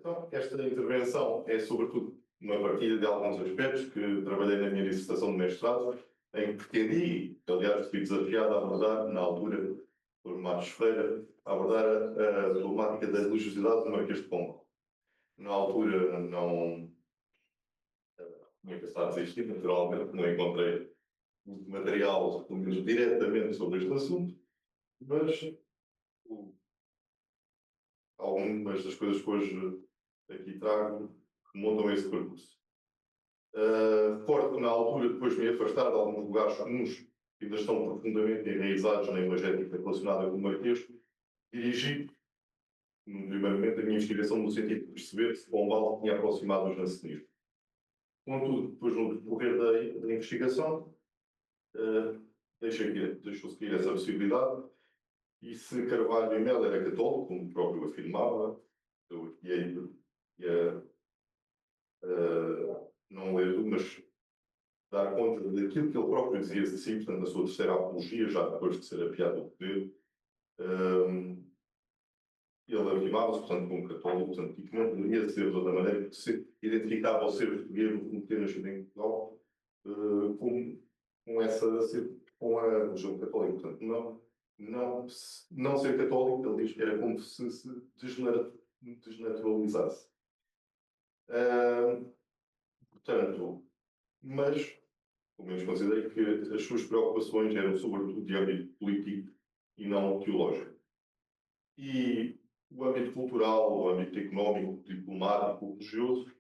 Então, esta intervenção é, sobretudo, uma partilha de alguns aspectos que trabalhei na minha dissertação de mestrado, em que pretendi, aliás, fui desafiado a abordar, na altura, por Matos Ferreira, a abordar a problemática da religiosidade do Marquês de Pombal. Na altura, não tinha pensado desistir, naturalmente, não encontrei material, pelo menos diretamente, sobre este assunto, mas algumas das coisas que hoje aqui trago remontam a esse percurso. Forte que na altura depois me afastar de alguns lugares comuns que ainda estão profundamente enraizados na imagética relacionada com o Marquês, dirigi, num primeiro momento, a minha investigação no sentido de perceber se Pombal tinha aproximado do jansenismo. Contudo, depois no decorrer da investigação, deixou-se cair essa possibilidade, e se Carvalho e Mel era católico, como o próprio afirmava, eu aqui não ler, mas dar conta daquilo que ele próprio dizia de si, portanto, na sua terceira apologia, já depois de ser apiado do poder, ele afirmava-se, portanto, como católico, portanto, e que não poderia ser de outra maneira, porque se identificava ao ser português, como ter nascido em Portugal, com a religião católica. Portanto, não ser católico, ele diz, era como se desnaturalizasse. Portanto, mas, pelo menos considerei que as suas preocupações eram sobretudo de âmbito político e não teológico. E o âmbito cultural, o âmbito económico, diplomático, religioso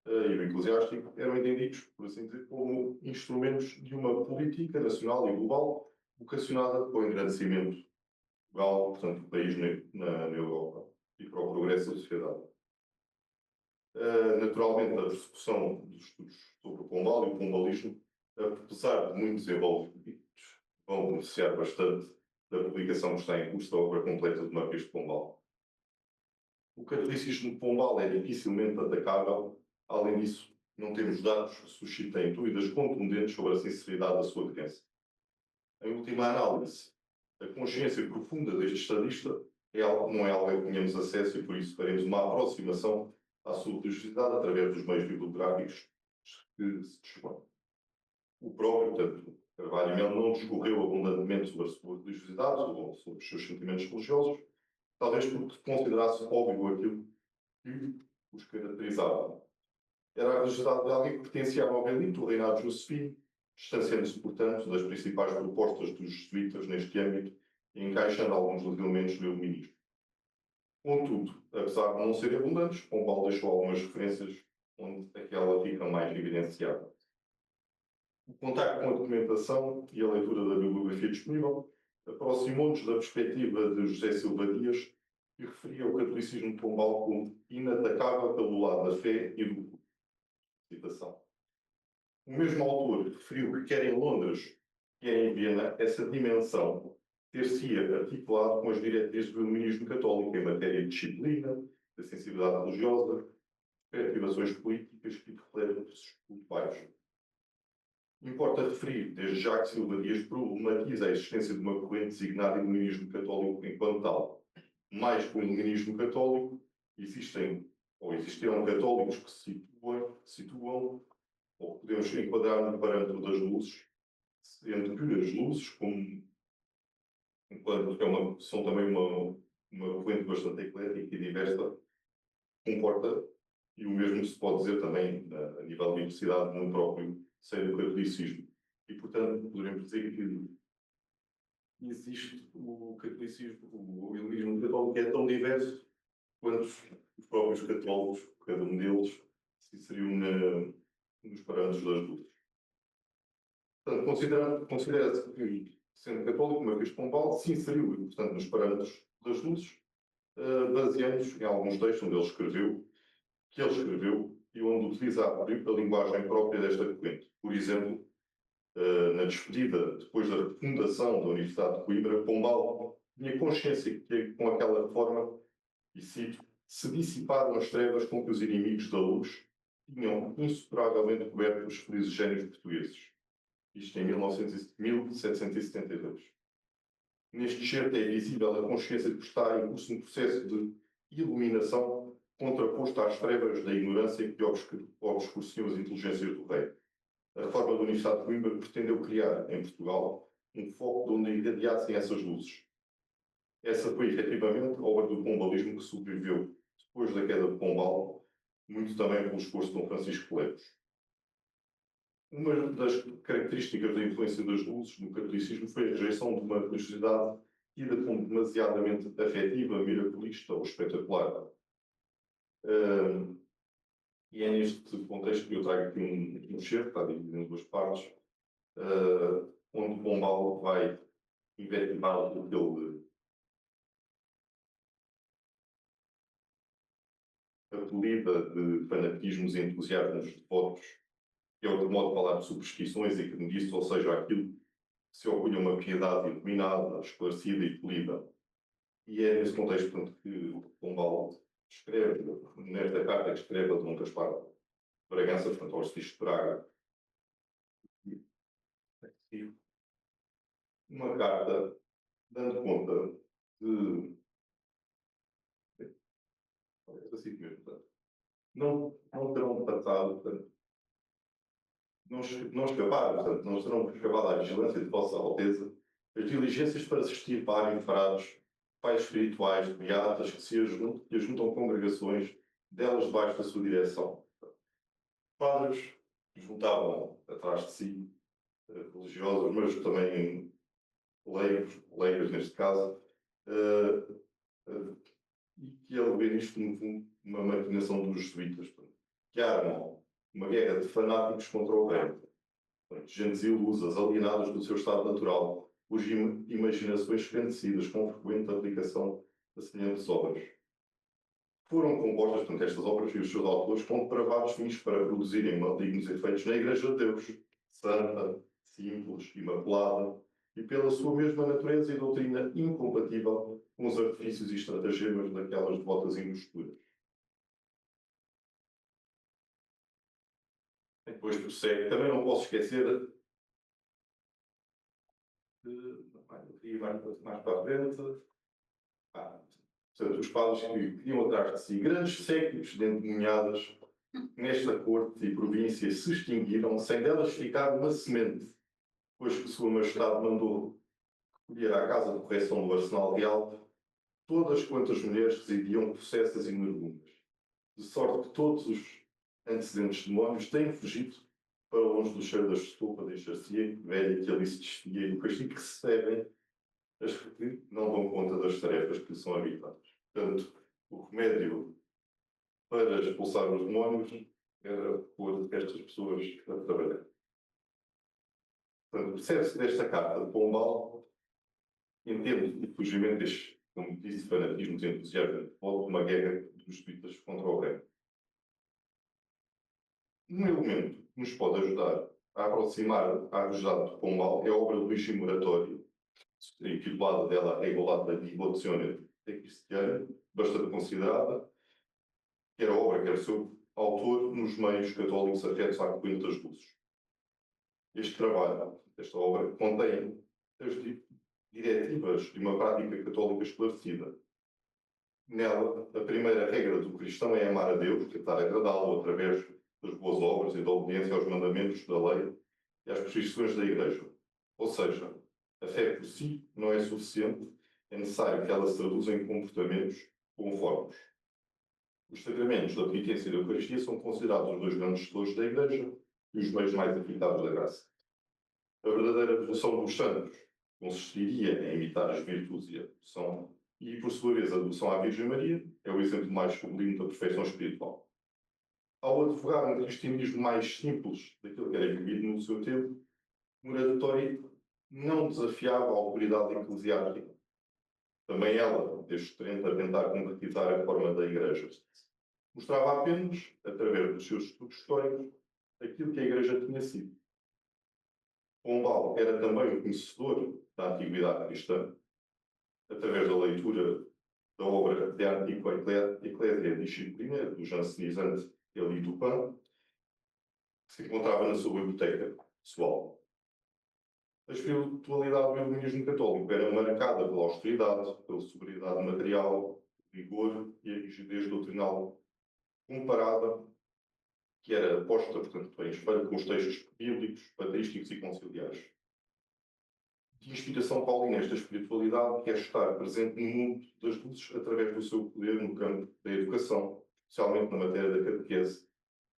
e o eclesiástico eram entendidos, por assim dizer, como instrumentos de uma política nacional e global vocacionada para o engrandecimento de Portugal, portanto, do país na Europa e para o progresso da sociedade. Naturalmente, a persecução dos estudos sobre o Pombal e o pombalismo, apesar de muito desenvolvidos, vão beneficiar bastante da publicação que está em curso da obra completa do Marquês de Pombal. O catolicismo de Pombal é dificilmente atacável. Além disso, não temos dados que suscitem dúvidas contundentes sobre a sinceridade da sua crença. Em última análise, a consciência profunda deste estadista não é algo a que tenhamos acesso e, por isso, faremos uma aproximação à sua religiosidade através dos meios bibliográficos que se dispõem. O próprio, portanto, Carvalho e Mel não discorreu abundantemente sobre a sua religiosidade ou sobre os seus sentimentos religiosos, talvez porque considerasse óbvio aquilo que os caracterizava. Era a religiosidade de alguém que pertencia à nova elite, o reinado josefino, distanciando-se, portanto, das principais propostas dos jesuítas neste âmbito e encaixando alguns dos elementos do iluminismo. Contudo, apesar de não serem abundantes, Pombal deixou algumas referências onde aquela fica mais evidenciada. O contacto com a documentação e a leitura da bibliografia disponível aproximou-nos da perspectiva de José Silva Dias, que referia o catolicismo de Pombal como inatacável pelo lado da fé e do culto. Citação. O mesmo autor referiu que quer em Londres, quer em Viena, essa dimensão ter-se-ia articulado com as diretrizes do iluminismo católico em matéria de disciplina, de sensibilidade religiosa, perturbações políticas e de reflexos cultuais. Importa referir, desde já, que Silva Dias problematiza a existência de uma corrente designada iluminismo católico enquanto tal. Mais que o iluminismo católico, existiram católicos que se situam ou podemos enquadrar no parâmetro das luzes, sendo que as luzes, enquanto são também uma corrente bastante eclética e diversa, comporta, e o mesmo se pode dizer também a nível de diversidade no próprio seio do catolicismo. E, portanto, poderemos dizer que existe o catolicismo, o iluminismo católico que é tão diverso quanto os próprios católicos, cada um deles, se inseriam nos parâmetros das luzes. Portanto, considera-se que, sendo católico, Marquês de Pombal se inseriu, portanto, nos parâmetros das luzes, baseando-nos em alguns textos que ele escreveu e onde utiliza a linguagem própria desta corrente. Por exemplo, na despedida, depois da fundação da Universidade de Coimbra, Pombal tinha consciência que, com aquela forma, e cito, se dissiparam as trevas com que os inimigos da luz tinham insuperavelmente coberto os felizes génios portugueses. Isto em 1772. Neste excerto é visível a consciência de que está em curso um processo de iluminação contraposto às trevas da ignorância que obscureciam as inteligências do rei. A reforma da Universidade de Coimbra pretendeu criar, em Portugal, um foco de onde irradiassem essas luzes. Essa foi, efetivamente, a obra do pombalismo que sobreviveu depois da queda de Pombal, muito também pelo esforço de Dom Francisco de Lemos. Uma das características da influência das luzes no catolicismo foi a rejeição de uma religiosidade tida como demasiadamente afetiva, miraculista ou espetacular. E é neste contexto que eu trago aqui um excerto, está dividido em duas partes, onde Pombal vai invectivar aquele apelida de fanatismos e entusiasmos devotos, que é outro modo de falar de superstições e crendices, ou seja, aquilo que se opunha uma piedade iluminada, esclarecida e polida. E é nesse contexto, portanto, que Pombal escreve, nesta carta que escreve a Dom Gaspar de Bragança, portanto, ao arcebispo de Braga, uma carta dando conta de. Assim mesmo, portanto, não terão passado, portanto, não escaparam, portanto, não serão escapadas à vigilância de Vossa Alteza as diligências para se extirparem farados, pais espirituais, beatas, que se ajuntam congregações, delas debaixo da sua direção. Padres juntavam atrás de si, religiosos, mas também leigos neste caso, e que ele vê nisto, no fundo, uma maquinação dos jesuítas, que armam uma guerra de fanáticos contra o reino. Gentes ilusas, alienadas do seu estado natural, cujas imaginações fenecidas com frequente aplicação a semelhantes obras. Foram compostas, portanto, estas obras e os seus autores com depravados fins para produzirem malignos efeitos na Igreja de Deus, santa, simples, imaculada, e pela sua mesma natureza e doutrina incompatível com os artifícios e estratagemas daquelas devotas imposturas. Depois prossegue. Também não posso esquecer e mais para a frente, portanto, os padres que criam atrás de si grandes séculos de endemoniadas nesta corte e província se extinguiram, sem delas ficar uma semente, pois que Sua Majestade mandou recolher à casa de correção do Arsenal Real todas quantas mulheres residiam possessas e nervundas, de sorte que todos os antecedentes demónios têm fugido para longe do cheiro da estopa da enxarcia velha que ali se desfia e do castigo que recebem as que não dão conta das tarefas que lhe são habitadas. Portanto, o remédio para expulsar os demónios era pôr estas pessoas a trabalhar. Portanto, percebe-se desta carta de Pombal, em termos de fugimento destes, como disse, fanatismos e entusiasmo de uma guerra dos jesuítas contra o reino. Um elemento que nos pode ajudar a aproximar a região de Pombal é a obra de Luís Moratório, intitulada dela Regolata di Devozione Cristiana, bastante considerada, que era a obra que era seu autor nos meios católicos afetos à corrente das luzes. Este trabalho, esta obra, contém as diretivas de uma prática católica esclarecida. Nela, a primeira regra do cristão é amar a Deus, tentar agradá-lo através das boas obras e da obediência aos mandamentos da lei e às prescrições da Igreja. Ou seja, a fé por si não é suficiente, é necessário que ela se traduza em comportamentos conformes. Os sacramentos da penitência e da Eucaristia são considerados os dois grandes gestores da Igreja e os meios mais eficazes da graça. A verdadeira devoção dos santos consistiria em imitar as virtudes e a devoção, e, por sua vez, a devoção à Virgem Maria é o exemplo mais sublime da perfeição espiritual. Ao advogar um cristianismo mais simples daquilo que era vivido no seu tempo, Moratório não desafiava a autoridade eclesiástica. Também ela, desde a tentar concretizar a forma da Igreja. Mostrava apenas, através dos seus estudos históricos, aquilo que a Igreja tinha sido. Pombal era também um conhecedor da antiguidade cristã, através da leitura da obra de Antiqua Ecclesia Disciplina, do jansenizante Elie Dupin, que se encontrava na sua biblioteca pessoal. A espiritualidade do iluminismo católico era marcada pela austeridade, pela sobriedade material, rigor e a rigidez doutrinal comparada, que era posta, portanto, em espelho com os textos bíblicos, patrísticos e conciliares. De inspiração paulina, esta espiritualidade quer estar presente no mundo das luzes através do seu poder no campo da educação, especialmente na matéria da catequese,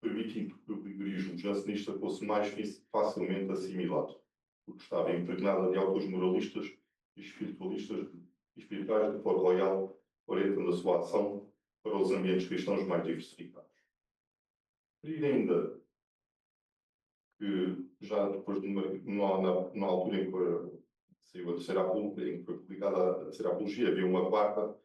permitindo que o rigorismo jansenista fosse mais facilmente assimilado, porque estava impregnada de autores moralistas e espiritualistas e espirituais de Foro Royal, orientando a sua ação para os ambientes cristãos mais diversificados. E ainda que já depois na altura em que saiu a terceira apologia, em que foi publicada a terceira apologia, havia uma quarta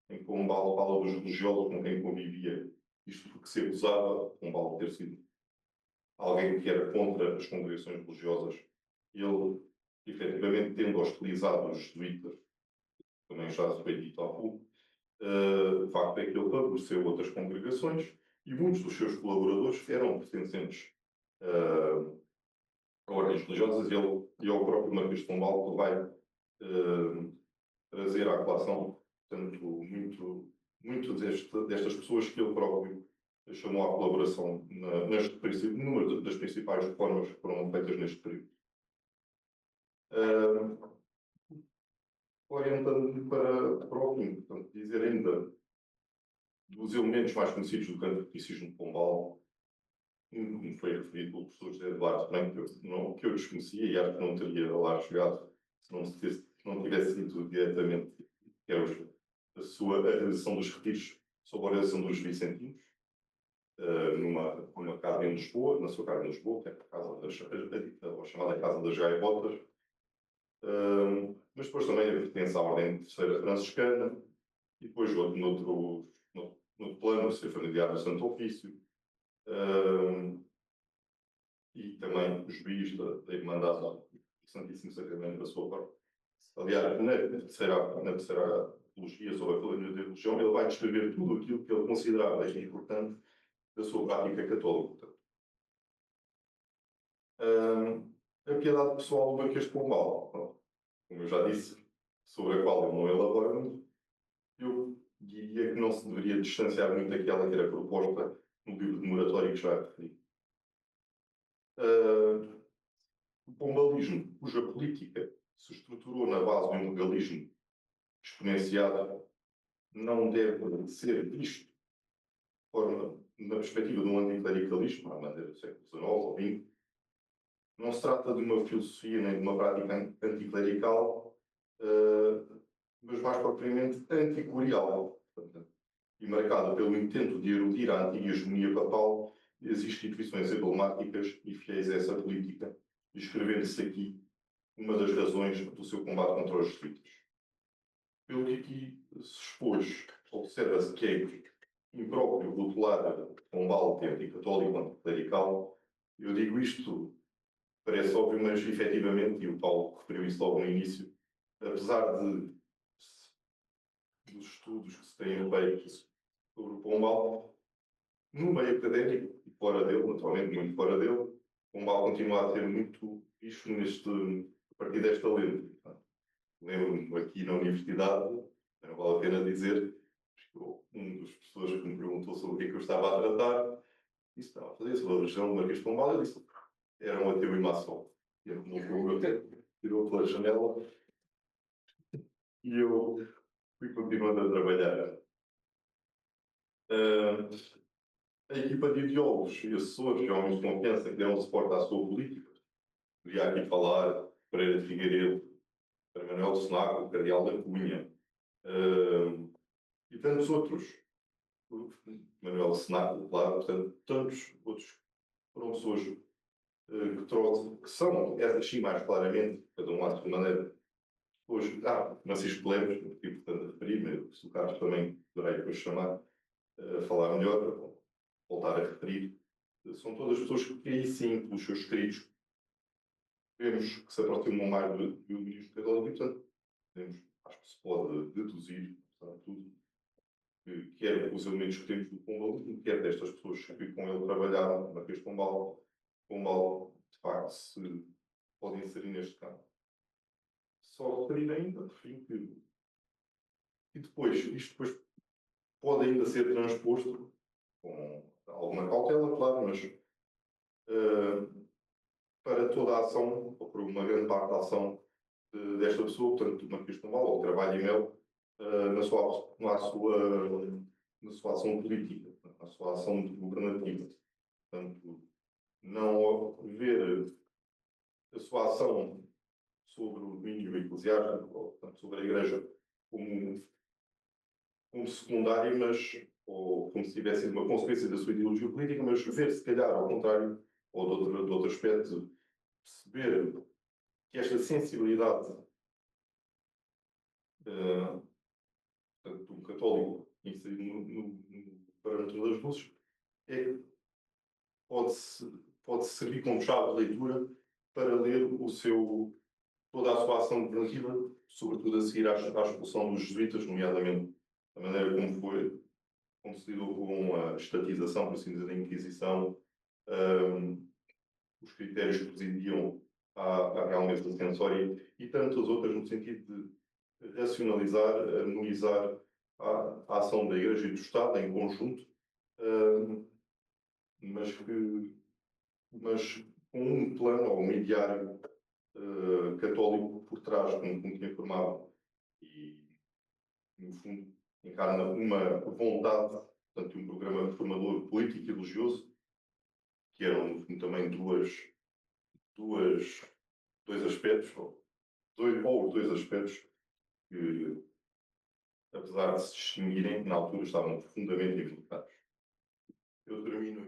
em que Pombal fala dos religiosos com quem convivia, isto porque se acusava Pombal de ter sido alguém que era contra as congregações religiosas. Ele, efetivamente, tendo hostilizado os jesuítas, também já se foi dito há pouco, o facto é que ele favoreceu outras congregações e muitos dos seus colaboradores eram pertencentes a ordens religiosas e é o próprio Marquês de Pombal que vai trazer à colação, portanto, muito destas pessoas que ele próprio chamou à colaboração numa das principais reformas que foram feitas neste período. Orientando para o fim, portanto, dizer ainda dos elementos mais conhecidos do catolicismo de Pombal, como foi referido pelo professor José Eduardo também, que eu desconhecia e acho que não teria lá chegado se não tivesse sido diretamente, que era a realização dos retiros sob a orientação dos vicentinos, numa casa em Lisboa, na sua casa em Lisboa, que é a chamada Casa das Gaivotas, mas depois também pertence à Ordem Terceira Franciscana, e depois no plano, ser familiar do Santo Ofício, e também os juiz da Irmandade do Santíssimo Sacramento da sua parte. Aliás, na terceira apologia sobre a filosofia da religião, ele vai descrever tudo aquilo que ele considerava importante da sua prática católica. A piedade pessoal do Marquês de Pombal, como eu já disse, sobre a qual ele não elabora muito, eu diria que não se deveria distanciar muito daquela que era proposta no livro de moratório que já referi. O pombalismo, cuja política se estruturou na base de um legalismo exponenciado, não deve ser visto na perspectiva de um anticlericalismo, à maneira do século XIX ou XX. Não se trata de uma filosofia nem de uma prática anticlerical, mas mais propriamente anticlerial, e marcada pelo intento de erudir a antiga hegemonia papal e as instituições emblemáticas e fiéis a essa política, descrevendo-se aqui uma das razões do seu combate contra os jesuítas. Pelo que aqui se expôs, observa-se que é impróprio rotular Pombal de anticatólico, anticlerical. Eu digo isto, parece óbvio, mas efetivamente, e o Paulo referiu isso logo no início, apesar dos estudos que se têm feito sobre o Pombal, no meio académico e fora dele, naturalmente muito fora dele, Pombal continua a ter muito visto a partir desta lente. Lembro-me aqui na universidade, não vale a pena dizer, um dos professores que me perguntou sobre o que é que eu estava a tratar, disse: estava a fazer sobre a religião do Marquês de Pombal. Eu disse: era um ateu e maçom. E ele tirou pela janela e eu fui continuando a trabalhar. A equipa de ideólogos e assessores e homens de confiança que deram suporte à sua política, podia aqui falar Pereira de Figueiredo, para Manuel de Senaco, Cardeal da Cunha, e tantos outros. Manuel de Senaco, claro, portanto, tantos outros foram pessoas que são, essas sim, mais claramente, cada um à sua maneira. Hoje, Francisco Lemos, que é importante referir, mas se o Carlos também poderá depois chamar, a falar melhor, voltar a referir. São todas pessoas que aí sim, pelos seus escritos, vemos que se aproximam mais do iluminismo católico e, portanto, acho que se pode deduzir, apesar de tudo, que quer os elementos discutidos do Pombal, quer destas pessoas que com ele trabalharam, Marquês de Pombal, de facto, se pode inserir neste campo. Só referir ainda, enfim, e depois, isto depois pode ainda ser transposto com alguma cautela, claro, mas para toda a ação, ou por uma grande parte da ação desta pessoa, portanto, do Marquês de Pombal, ou trabalho e mel, na sua ação política, na sua ação governativa. Portanto, não ver a sua ação sobre o domínio eclesiástico, ou, portanto, sobre a Igreja, como secundária, mas, ou como se tivesse sido uma consequência da sua ideologia política, mas ver, se calhar, ao contrário, ou de outro aspecto, perceber que esta sensibilidade uh, portanto, um católico inserido no parâmetro das luzes é, pode servir como chave de leitura para ler toda a sua ação governativa, sobretudo a seguir à expulsão dos jesuítas, nomeadamente a maneira como se lidou com a estatização, por assim dizer, da Inquisição, os critérios que presidiam à Real Mesa Censória e tantas outras no sentido de racionalizar, harmonizar a ação da Igreja e do Estado em conjunto, mas com um plano ou um ideário católico por trás, como tinha formado. E, no fundo, encarna uma vontade, portanto, um programa reformador político e religioso, que eram, no fundo, também dois aspectos, ou os dois aspectos que, apesar de se distinguirem, na altura estavam profundamente implicados. Eu termino